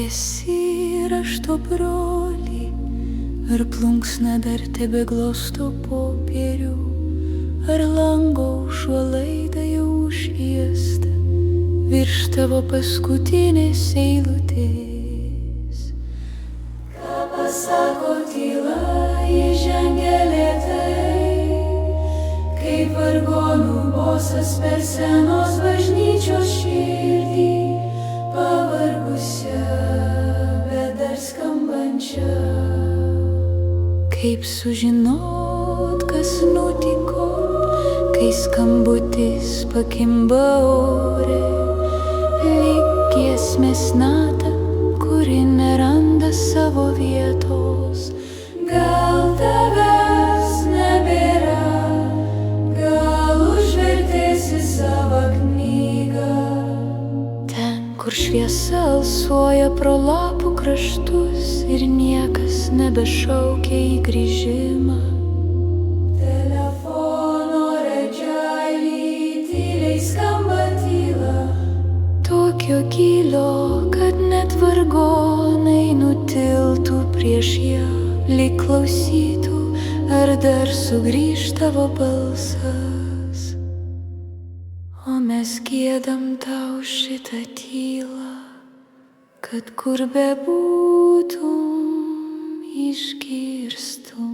esi rašto broli, ar plunksna dar tebeglosto popierių, ar lango užuolaida jau užriesta virš tavo paskutinės eilutės. Ką pasako tyla, įžengia lėtai, kaip vargonų bosas per senos bažnyčios širdį, pavargusią, bet dar skambančią. Kaip sužinot, kas nutiko, kai skambutis pakimba ore, lyg giesmės nata, kuri neranda savo vietos. Gal tavęs nebėra, gal užvertėsi savo knygą. Ten, kur šviesa alsuoja pro lapų kraštus ir niekas nebešaukia į grįžimą. Telefono redžialį tyliai skamba tyla, tokio gylio, kad net vargonai nutiltų prieš ją, lyg klausytų, ar dar sugrįž tavo balsas. O mes giedam tau šitą tylą, kad kur bebūtum išgirstum.